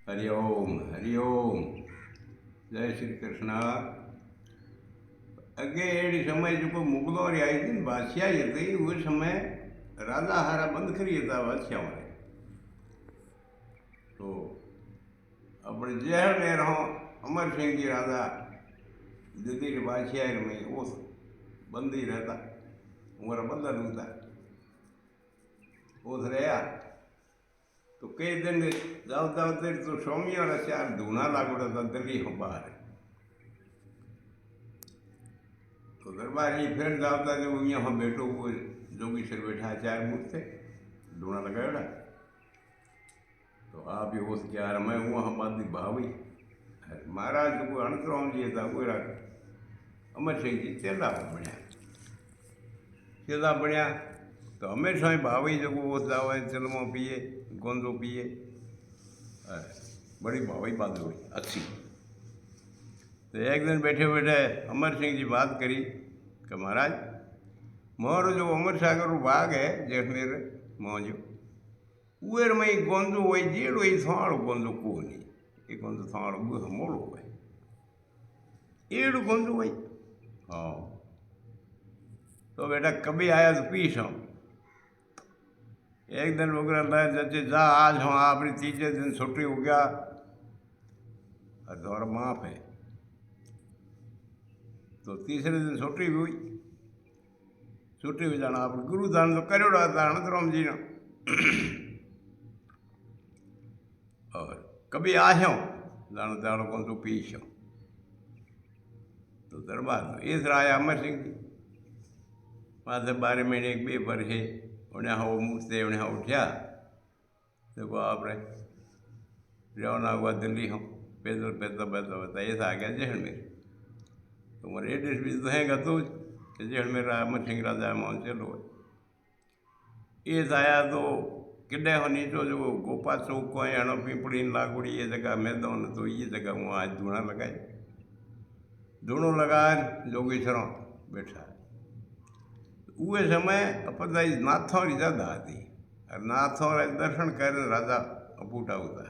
हरि ओम। जय श्री कृष्ण। अगे अड़ी समय जो मुगलों री आई थी बादशाही थी उस समय राजा हारा बंद करी था बादशाह ने। तो अपने जहर में रहो अमर सिंह जी राजा दिल्ली री बादशाही में वो बंद ही रहता उमर बंदर होता वो रहा। तो कई दिन जाते जाते तो स्वामी और चार धूना लागोड़ा था दिल्ली हम बाहर। तो दरबार ही फिर जाता जो यहाँ बैठो वो जोगी सर बैठा चार मुख थे धूना लगाड़ा। तो आप ये उस क्या मैं वहाँ बात भावी महाराज को अणतराम जी था वो अमर सिंह जी चेला बढ़िया। तो हमेशा ही भावी जो वो जावे चलमो पिए गोंदो पिए बड़ी भावी बात हुई अच्छी। तो एक दिन बैठे बैठे अमर सिंह जी बात करी कि महाराज मोर जो अमर सागर बाग है जैसमेर मोजो उर में गोंदो हो जेड़ो ही थाणो गोंदो को नहीं ये गोंदो थाणो बुह मोड़ो है एड़ो गोंदो हो। हाँ तो बेटा कभी आया तो पीस हम एक दिन वगैरह जैसे जा आज हम आपने तीसरे दिन छुट्टी हो गया और माफ है। तो तीसरे दिन छुट्टी भी हुई छुट्टी हुई जाना आप गुरुदान तो करोड़ा था अनंतराम जी ने। और कभी आयो जानो जानो कौन तो पीस तो दरबार तो इस राय अमर सिंह जी माथे 12 महीने एक बे पर है उन्हें हाँ मुझसे उन्हें हाँ उठा देखो आपने रवाना हुआ दिल्ली हम पैदल पैदल पैदल बता ऐसा आ गया जहल में। तो मेरे एड्रेस भी तो है तो कि जहल में अमर सिंह राजा मोहन चलो ये आया तो किडे हो नीचो जो गोपा चौक को हणो पिंपड़ी लागोड़ी ये जगह मैदान तो ये जगह हूँ आज धूना लगाए धूणो लगाए जोगेश्वरों बैठा उस समय अपदाई नाथों री ज्यादा थी और नाथों दर्शन कर राजा अपूटा होता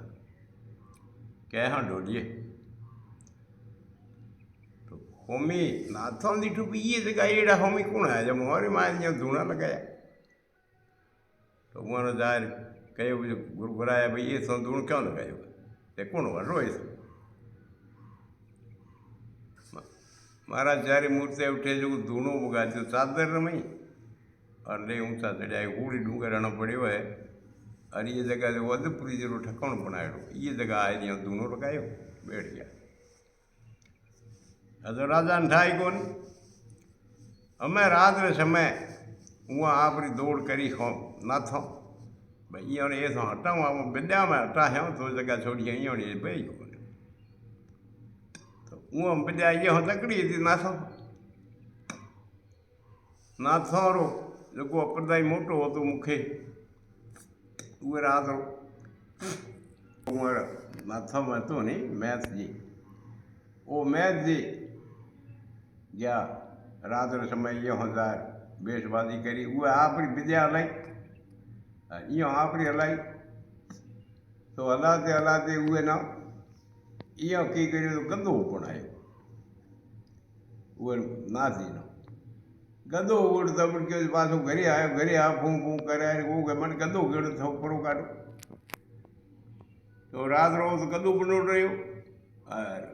क्या हाँ ढोलिए। तो होमी नाथों दी टूपी ये जगह एड़ा होमी कौन है जब मोहरी मार धूना लगाया। तो उन्होंने जार कहो गुरु घुराया भाई ये तो धूण क्यों लगायो ते कौन वरो महाराज चारे मूर्ति उठे जो धूणो बुगा तो चादर रमई और ले ऊंचा चढ़ाए हूड़ी डूंगर आना पड़ो है और ये जगह जो अदपुरी जो ठिकाणो बनायो ये जगह आए यहाँ धूणो लगायो बैठ गया। तो राजा ने ठाई कौन हमें रात रे समय वहाँ आपरी दौड़ करी खो नाथों भाई ये तो हटाऊँ आप विद्या में हटा है तो जगह छोड़िए ये भाई कौन तो वहाँ विद्या ये हो तकड़ी थी नाथों नाथों रो जो अपरदाई मोटो हो तो मुखे उहे रात उमर नाथों में तो नहीं मैथ जी वो मैथ जी गया रात रे समय ये हजार बेशबाजी करी उहे आपरी विद्या हलाई यो आपरी हलाई। तो हलाते उहे ना यो की करियो तो गंदो बनायो उहे नाथ जी नो गंदो उड़ता उड़के पासो घरे आयो घरे आ फूं फूं करे वो मन गंदो गेड़ो थो परो काढो। तो रात रो तो गंदो बनो रहियो और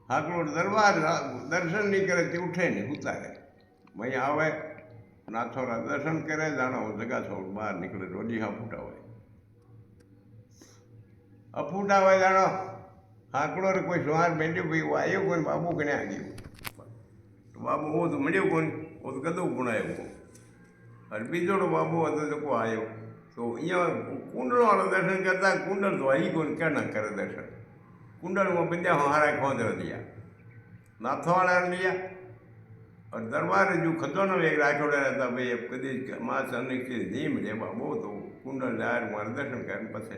हाकड़ो दरबार दर्शन नहीं करे ते उठे नहीं उतारे वही आवे नाथोरा दर्शन करे जानो जगह छोड़ बाहर निकले रोजी हाँ फूटा हुए अफूटा हुए जानो हाकड़ो रे कोई सुहार बेंडियो भाई वो आयो कोई बाबू कने आ गयो तो बाबू वो तो मड़ियो कोनी वो तो गदो बुणायो और बीजोड़ो बाबू હતો जो आयो तो यहाँ कुंडल वाला दर्शन करता कुंडल तो आई कौन क्या ना करे दर्शन कुंडल में विद्या हारा खोज दिया नाथों वाला लिया और दरबार जो खजानो एक राठौड़ा रहता भाई अब कदी माँ सैनिक की धीम रे बाबू तो कुंडल जाए मारे दर्शन कर पसे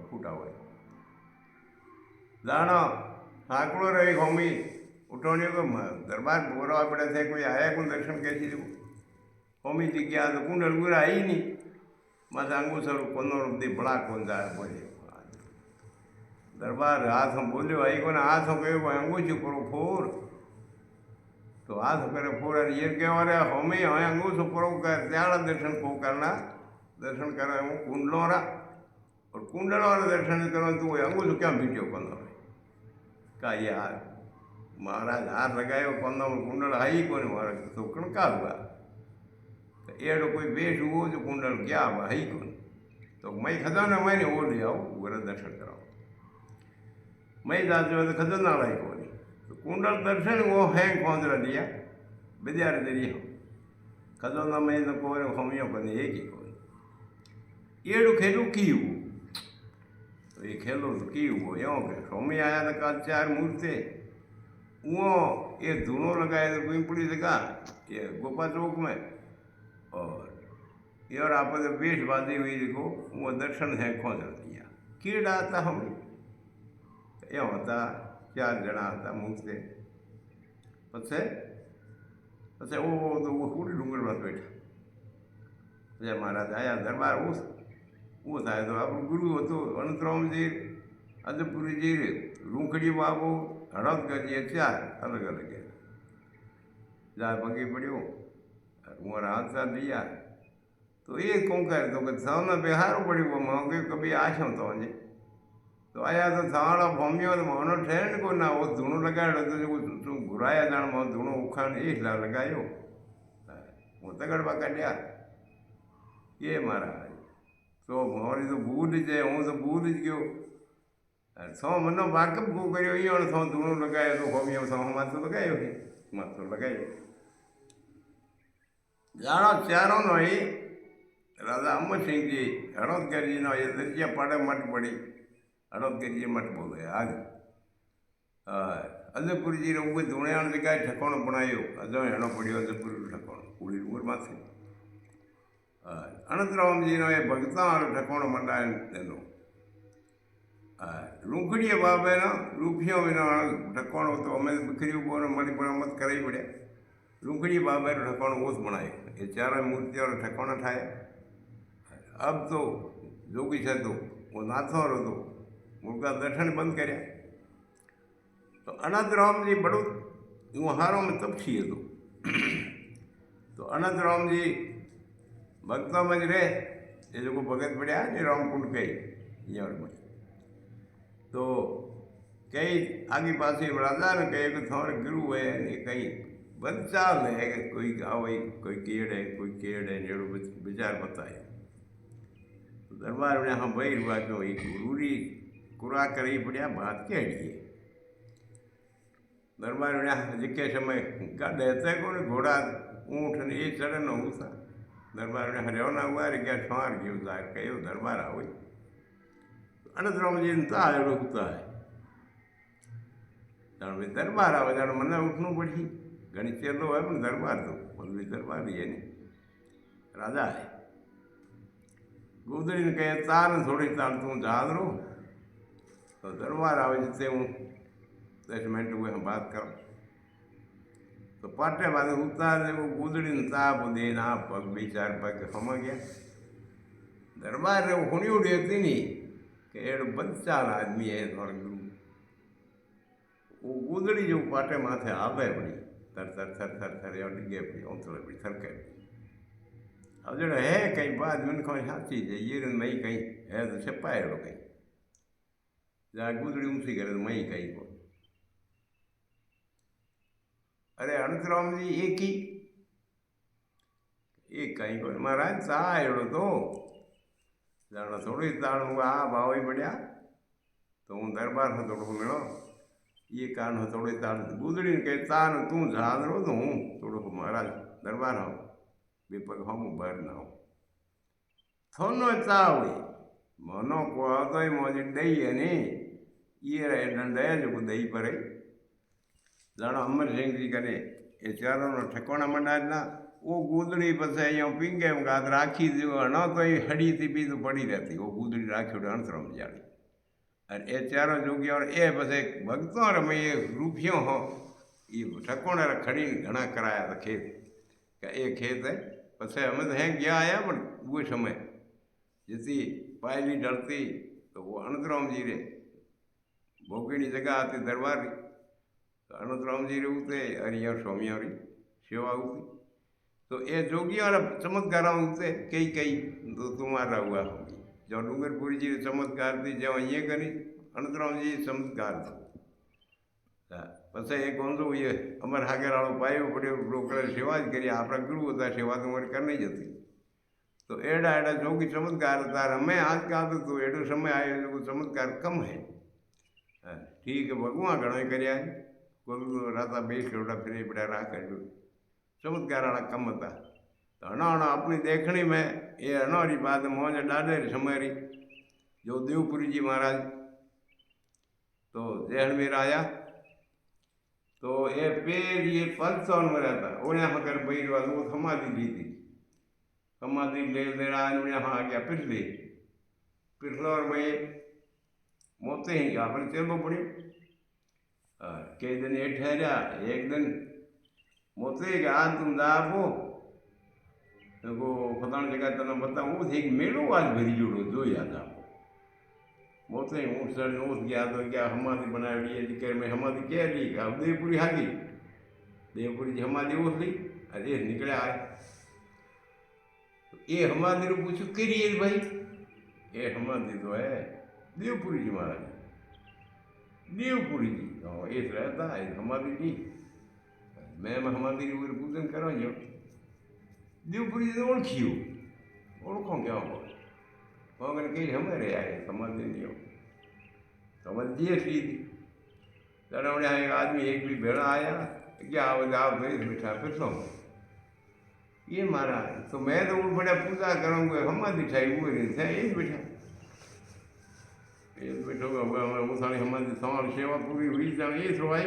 फूटा हुए जानो हाकड़ो रही होमी उठोने को दरबार बोरा पड़े थे कोई आया कौन दर्शन कैसी थी होमी जी गया तो कुंडल बुरा ही नहीं मत अंगू सर कोनोर दी बड़ा कौन जाए बोले दरबार हाथ में बोलियो आई को हाथ में कहो भाई अंगूठी पूरो फोर तो हाथ करे फोर ये कहो अरे हमें हमें अंगूठो पूरो कर त्याड़ा दर्शन को करना दर्शन करा हूँ कुंडलों रा और कुंडल वाला दर्शन करो तो अंगूठो क्या बीटियो कंदो का यार महाराज हाथ लगायो कंदो में कुंडल आई को महाराज तो कणका हुआ तो एड़ो कोई बेश हुओ जो कुंडल क्या आई को तो मैं खजाना मैंने वो ले आओ वो दर्शन कराओ मैं जाते तो खजाना लाई को तो कुंडल दर्शन वो है कौन सा दिया विद्यार्थी दरिया खजाना मैं तो कोई हमियों बने एक ही कोई एड़ो खेलू की हुआ तो ये खेलो तो की हुआ यो के स्वामी आया तो का चार मूर्ति वो ये धूनो लगाए तो पिंपली जगह ये गोपा चौक में और यार आप वेश बाजी हुई देखो वो दर्शन है खोज दिया कीड़ा था हम यो था 4 जना था मूर्ति पछे पछे वो पूरी डूंगर पर बैठा जय महाराज आया दरबार वो था तो आप गुरु हो तो अनंतराम जी अदपुरी जी रूखड़ी बाबू हड़द गजी 4 अलग अलग है जा पगे पड़ो वो हाथ सा दिया तो ये कौन कर तो सामने बिहार पड़ी वो मांगे कभी आशो तो वजे तो आया तो थाड़ा भमियो तो मोनो ठहन को ना वो धूणो लगाड़ो तो जो तू घुराया जान मो धूणो उखाण ए लगायो वो तगड़वा काटिया ये महाराज तो मारी तो बूढ़ जे हूँ तो बूढ़ ज गयो सौ मनो वाकफ को करियो इहो सौ धूणो लगायो तो भमियो सौ माथो लगायो माथो लगायो जानो चारों नो ही राजा अमर सिंह जी हड़ौदगर जी नो ये दरिया पाड़े मठ पड़ी हड़ौदगर जी मठ बोले आज अदपुर जी रे उहे धूणियाण जगह ठिकाणो बणायो अदो हेणो पड़ियो अदपुर ठिकाणो पूरी डूंगर माथे अनंतराम जी नो ये भगतां वारो ठिकाणो मंडायण ॾिनो रूखड़ीअ बाबे न रूपियो विनो ठिकाणो तो अमे बिखरियो कोन मरी मरम्मत कराई पड़िया रूखड़ी बाबे रो ठिकाणो उस बनायो ये 4 मूर्ति वारो ठिकाणो ठाहे अब तो जोगी छे तो वो नाथो रहो मुर्गा दर्शन बंद कर्या तो अनंतराम जी बड़ो हारों में तपसी हतो तो अनंतराम जी भक्तों में रहे ये जो भगत पड़ा ने रामकुंड कई यार में तो कई आगे पास राजा ने कहे कि थोड़े गुरु है ने कई बच्चा है कोई गावे कोई केड़ है कोई केड़ है नेड़ो विचार बताए तो दरबार में हाँ भाई रुआ जो एक गुरूरी कुरा करी पड़ा बात केड़ी है दरबार में जिके समय गाड़े थे को घोड़ा ऊँट ने ये चढ़े न हूँ सा दरबार में हरियाणा हुआ रे क्या ठवार गयो जाए कहो दरबार आओ अनंतराम जी ने ता एड़ो होता है जान भाई दरबार आवे जान मने उठनू पड़ी घनी चेलो है पण दरबार तो बोलवी दरबार ही है नहीं राजा है गोदड़ी ने कहे तार थोड़ी तार तू जहाज रो तो दरबार आवे जिते हूँ 10 मिनट हुए हम बात करो तो पाटे बाद उतार वो गोदड़ी ने ताप दे ना पग 2-4 पग हम गया दरबार रे हुणी उड़ी थी नहीं कि एड़ो बच्चा आदमी है थोड़ा गुरु वो गोदड़ी जो पाटे माथे आवे पड़ी थर थर थर थर थर डिगे पड़ी औंतले पड़ी थरके अब जड़े है कई बात मन को साची है ये मई कहीं है तो छपाएड़ो कहीं जहाँ गोदड़ी ऊँची करे तो मई कहीं को अरे अनंतराम जी एक कहीं को महाराज सा एड़ो तो जाना थोड़ी ताण आ भाव ही बढ़िया तो हूँ दरबार में थोड़ो मिलो ये कारण हो थोड़ी ताण गुदड़ी ने कहे तान तू जहाज रो तो हूँ थोड़ो महाराज दरबार हो बेपग हम भर ना हो थोनो चा हुई मनो को तो ही मौज दही है नी ये रहे डंडे जो दही पर जानो अमर सिंह जी कने ये चारों ठिकाना मंडाज ना वो गूदड़ी पसे अँ पींगे गात राखी थी हणो तो ही हड़ी थी भी तो पड़ी रहती वो गूदड़ी राखी अणसरम जानी और ये चारों जोगी और ये पसे भक्तों और मैं ये रूपियों हो ये ठकोने खड़ी घना कराया था खेत का ये खेत है पसे हमें तो हैं गया आया पर वो समय जितनी पायली डरती तो वो अनंतराम जी रे भोगीनी जगह थी दरबार री तो अनंतराम जी रे उते हरिया स्वामी री सेवा होती तो ये जोगी वाला चमत्कार होते कई कई तो तुम्हारा हुआ जो डूंगरपुरी जी चमत्कार थी जो ये करी अनंतराम जी चमत्कार था પછી એક ગોંધો એ અમારે હાગેવાળો પાયો પડ્યો રોકડે સેવા જ કરી આપણા ગુરુ હતા સેવા તો મારે કરી જ હતી તો એડા એડા જોગી ચમત્કાર હતા અમે આજકાલ તો એડો સમય આવ્યો ચમત્કાર કમ હે ठीक है भगवान घणो કર્યા કોઈ રાતા બેસ રોડા ફરી પડ્યા રાહ કર્યું चमत्कार वाला कम था तो अना अपनी देखनी में ये अनारी बात मोहन डाडे समयरी जो देवपुरी जी महाराज तो जैसलमेर आया तो ये पेड़ ये परसों में रहता उन्हें मगर भाई वो समाधि ली थी समाधि ले लेना उन्हें हाँ गया पिछले और भाई मोते ही आपने चलो पड़ी कई दिन ये ठहरा एक दिन मोते के आज तुम जाओ तो वो फलाण जगह तेना बताऊँ वो एक मेलो आज भरी जोड़ो जो याद आपको मोते ऊँट सर ऊँट गया तो क्या हमारी बनाई है जिक्र में हमारी क्या ली का देवपुरी हागी देवपुरी जी हमारी ऊँट ली अरे निकले आए तो ये हमारी पूछो करिए भाई ये हमारी तो है देवपुरी जी महाराज देवपुरी जी हाँ ये रहता है हमारी जी मैं हमारी पूजन करा जो देवपुरी जी तो ओळखियो ओळखो क्या हो अगर कहीं हमारे आए समाधि नहीं हो समझिए सी थी तरह एक आदमी एक भी भेड़ा आया क्या आप गए बैठा पिछलो ये मारा तो मैं तो वो बड़ा पूजा करूँगा हमारी ठाई वो नहीं था ये बैठा ये बैठो वो सारी हमारी सवाल सेवा पूरी हुई जाए ये थोड़ा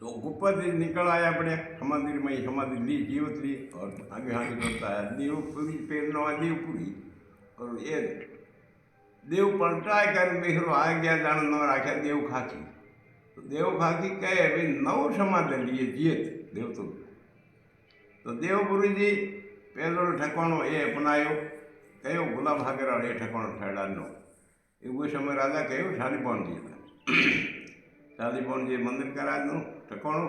तो ऊपर से निकल आया अपने हमारी में हमारी ली जीवत ली और आगे आगे करता है देवपुरी पेरना देवपुरी और ये देव पलटाए कर बेहरो आ गया जान न राख्या देव खाकी तो देव खाकी कहे भाई नव समाधि लिए जीत देव तो देवपुरी जी पहलो ठिकाणो ये अपनायो कहो गुलाब हागरा ये ठिकाणो ठहरानो एवं समय राजा कहो शालीपौन जी शालीपौन जी मंदिर करा दो ठिकाणो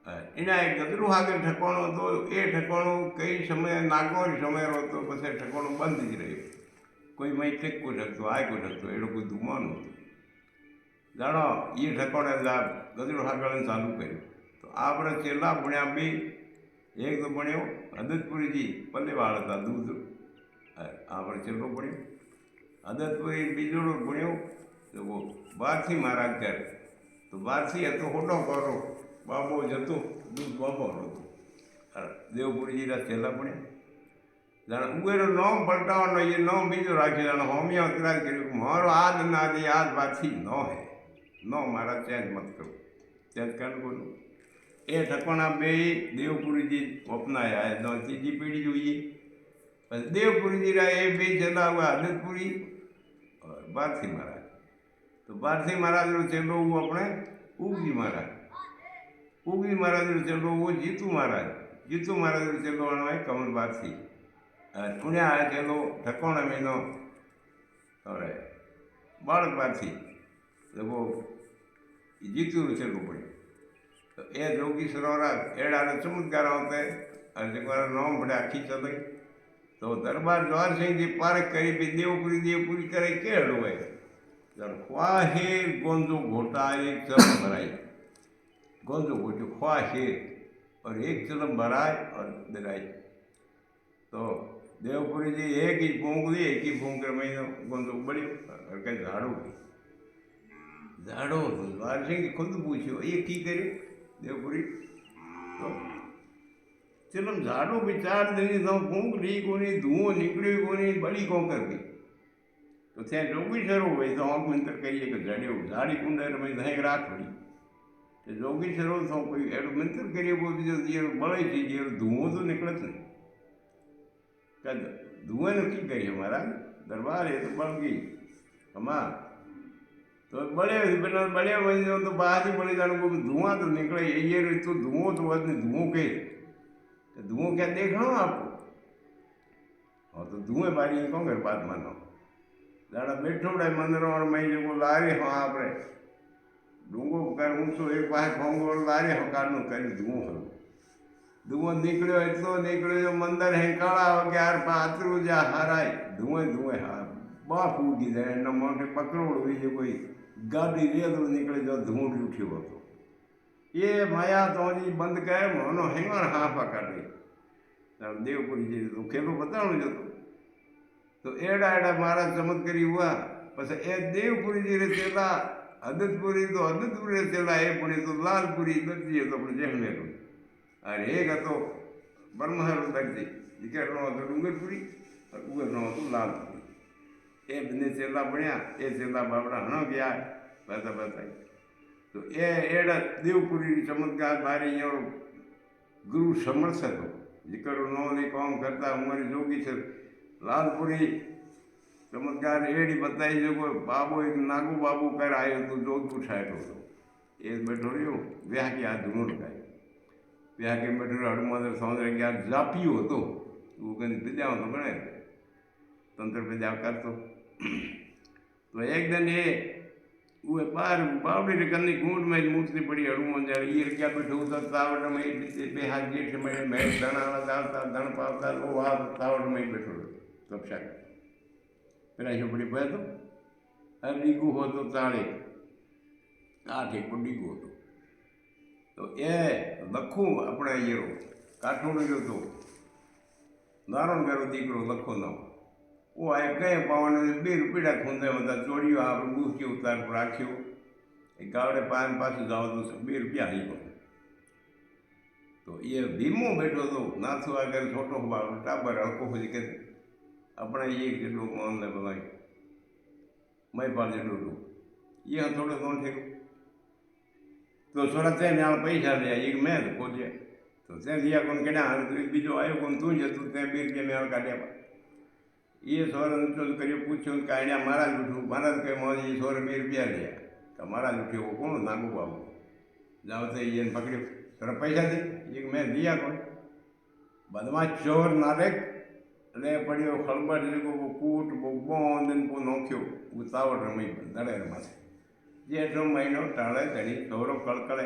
एना एक गदरू हागर ठिकाणो तो ये ठिकाणो कई समय नागोरी समय रो तो पछे ठिकाणो बंद ज रह्यो कोई मई टेक को सकतो आय को सकतो एडो कोई धुमान होतो जाणो ये ठिकाणे गदरू हागर चालू कर्यो तो आपणे चेला भण्या बे एक तो भण्यो हदतपुरी जी पल्लेवाड़ था दूध आपणे चेलो भण्यो हदतपुरी बीजोड़ो भण्यो तो वो बारसी महाराज कर तो बारसी है तो होटो करो बाबो जतो दूध बाबो होतो देवपुरी जी चेला पड़े जाने उगेरो नाम पलटावनो ये नाम बीजो राखी जाने होमिया उतराज करो मारो आज ना दी आज बारसी नो है नो मारा चेंज मत करो चेंज कर बोलो ये ठिकाना बे देवपुरी जी अपनाया है तो तीजी पीढ़ी हुई बस देवपुरी जी रा ये बे चला हुआ हदतपुरी और बारसी महाराज तो बारसी महाराज रो चेलो वो अपने उगी महाराज रो चेलो वो जीतू महाराज रो चेलो आनो है कमल बारसी उन्हें आया चेलो ठकोना महीनो और बालक बारसी तो वो जीतू रो चेलो पड़े तो ये जोगी सरोवरा एड़ा चमत्कार होते और जो नाम बड़े आखी चल तो दरबार जवाहर सिंह जी पार्क करी भी देवपुरी करे केड़ो है ख्वाहिर गोंजो घोटा एक चलम भराई गोंजो घोटो ख्वाहिर और एक चलम भराए और दराई तो देवपुरी जी एक ही फूंक दी एक ही फूंक कर महीनो गोंजो बड़ी और कहीं झाड़ो तो जवाहर सिंह खुद पूछो ये की करे देवपुरी तो चलम झाड़ो भी 4 दिन तो फूंक ली कोनी धुओं निकलियो कोनी बड़ी को कर गई तो त्या जोगी शरू भाई तो आँख मंत्र करिए कि जड़ियो झाड़ी कुंडर में धैक राख पड़ी तो जोगी शरू तो कोई एडो मंत्र करिए वो जो ये बड़े थी ये धुओं तो निकलत नहीं कद धुएं ने की करिए महाराज दरबार है तो बढ़ गई हमार तो बड़े बिना बड़े बन तो बाहर ही बड़े जानो को धुआं तो निकले ये तो धुओं तो वजन धुओं के तो धुओं क्या देखना आपको और तो धुएं बारी कौन कर बात मानो દાડા બેઠોડે મંદિરમાં મહી જેવું લારી હો આપણે ડુંગો કર ઊંચો એક પાસે ભોંગો લારી હો કારનું કરી ધુઓ હો ધુઓ નીકળ્યો એટલો નીકળ્યો મંદર હે કાળા વગર પાતરું જા હારાય ધુએ હા બાપ ઉગી જાય એના મોઢે પકડોડ બીજે કોઈ ગાડી રેલો નીકળી જો ધૂંઢ ઉઠ્યો હતો એ માયા તો હજી બંધ કરે મોનો હેંગણ હાફા કાઢે દેવપુરી જે તો ખેલો બતાવણું જ હતું તો એડા એડા મારા ચમત્કારી હુआ પછી એ દેવપુરી જે રેલા અદતપુરી તો અદતપુરી રેલા એ પણ તો લાલપુરી દર્જી હતો પણ જેહમેરો અરે એક હતો બ્રહ્મહર દર્જી દીકરનો હતો ડુંગરપુરી ઉગરનો હતો લાલપુરી એ બંને ચેલા ભણ્યા એ ચેલા બાબડા હણો ગયા બતા તો એ એડા દેવપુરી ચમત્કાર મારી અહીંયા ગુરુ સમર્થ હતો દીકરો નો કામ કરતા અમારી જોગી છે લાલપુરી ચમત્કાર એડી બતાવી જો કોઈ બાબો એક નાગુ બાબુ કર આવ્યો તો જોધપુર સાઈડ હતો એ બેઠો રહ્યો વ્યાહ કે આ ધૂનો લગાવ્યો વ્યાહ કે બેઠો હડુમાં સૌંદર્ય કે આ જાપ્યો હતો તું કઈ પીજાવ તો ગણે તંત્ર પીજાવ કરતો તો એકદમ એ वो बार बावड़ी ने करनी घूंट में मूर्ति पड़ी हड़ू जाए ये क्या बैठो उधर तावड़ में पे हाथ जेठ में मैं दाना डालता धन पावता वो वहाँ तावड़ में बैठो तब शाक पेला झोपड़ी पे तो हर डीगू हो तो ताड़े आठ एक डीगू हो तो ये लखू अपने ये काठोड़ जो तो नारण करो दीकरो लखो ना वो आए कई पावन 2 રૂપિયા ખૂંદે બધા ચોડ્યું આપણે બુસ્કી ઉતાર પર રાખ્યું એ ગાવડે પાન પાછું જાવ તો 2 રૂપિયા આવી તો એ ભીમો બેઠો હતો નાથું આગળ છોટો ટાબર હલકો પછી કે આપણે એ જેટલું માન લે બધા મય પાડ જેટલું હતું એ થોડો કોણ થયું તો થોડા ત્યાં ત્યાં પૈસા લે એક મેં ખોજ્યા તો ત્યાં ગયા કોણ કેડા બીજો આવ્યો કોણ તું જતું ત્યાં 2 રૂપિયા મેં કાઢ્યા ये 100 ઊંચો કર્યો પૂછ્યું કે અહીંયા મારા જ ઉઠું મારા જ કંઈ મોજ એ 100 રૂપિયા લ્યા તો મારા જ ઉઠ્યો કોણ નાગુ બાબુ જાઓ તો એને પકડ્યો તારા પૈસા દે એક મેં દિયા કોણ બદમાં ચોર નારેક એટલે પડ્યો ખળબડ જેવો કૂટ બોંદ નોખ્યો ઉતાવળ રમી દડે રમાશે જેઠો મહિનો ટાળે ઘડી ચોરો કળકળે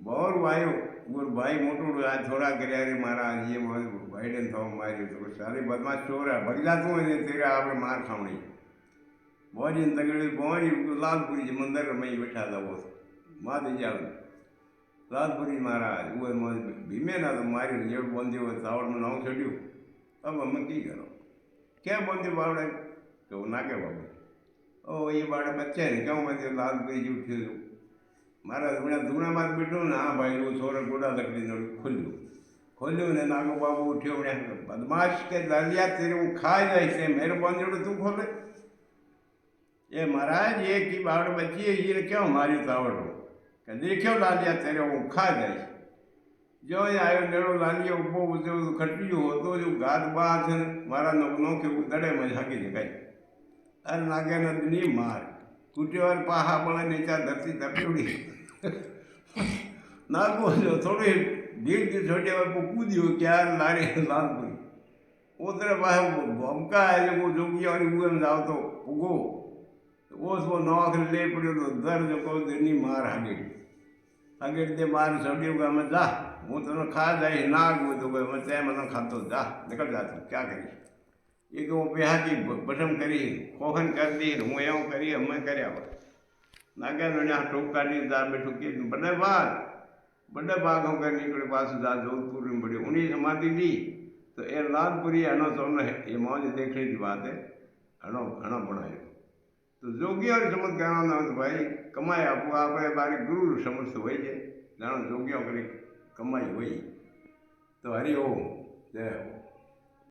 બહુ વાયો બોલ ભાઈ મોટું આ થોડા કર્યા રે મારા એ ભાઈને થવા માર્યું તો સારી બદમાશ ચોરા ભગજાતું હોય ને ત્યારે આપણે માર ખાવણી બોરીને તગડી બોરી લાલપુરી મંદિર મેં બેઠા હતા મા દઈ જાવ લાલપુરી મહારાજ ઉર ભીમે ના તો માર્યું જેવું બંધી હોય તાવડમાં નાવ ચડ્યું હવે અમે કી કરો ક્યાં બંધી બાવડે તો નાકે બાબુ ઓ એ બાળે બચ્ચે ને કેવું બધું લાલપુરી જેવું થયું મારા ધૂણામાં બેઠું ને હા ભાઈ હું સોરે ગોડા લકડી ખોલ્યું ને નાગો બાબુ ઉઠ્યો બદમાશ કે દરિયા તેરે હું ખાઈ જાય છે મહેરબાની જોડે તું ખોલે એ મહારાજ એ કી બાવડ બચી એને ક્યાં માર્યું તાવડો કે દેખ્યો લાલિયા તેરે હું ખા જાય જો આવ્યો નેડો લાલિયો ઉભો ઉજો ખટ્યું હતો જો ગાદ બા છે મારા નોખે દડે માં હાકી જગાય અરે નાગે નદની માર કુટેવાર પાહા બળે નીચા ધરતી ધપડી નાગો જો થોડી ઢીલ છોડ્યા કૂદ્યો ક્યાં લારી લાલપુરી ઉતરે પાસે ભમકા લોકો જોગીઓની ઉગમ આવતો ઉગો ઓછો નોખરી લે પડ્યો તો દર જો કહું એની માર આગળ તે માર છોડ્યું કે અમે જા હું તને ખા જાય નાગ હોય તો અમે ત્યાં મને ખાતો જા નીકળ જાતો ક્યાં કરીશ એ કે હું બેહાથી ભસમ કરી ખોખન કરી દી હું એવું કરી અમે કર્યા નાગ્યા ટોપ કાઢી જા બેઠું કીધું બને ભાગ હું કરી નીકળ્યો પાછું જા જોધપુર પડ્યું ઉની સમાધિ દી તો એ લાલપુરી એનો તમને એ મોજ દેખણી દી વાત ઘણો ભણાયો તો જોગીઓની સમજ કરવાના હોય ભાઈ કમાઈ આપવું આપણે મારી ગુરુ સમજ હોય છે જાણો જોગીઓ કરી કમાઈ હોય તો હરિઓમ જય હો.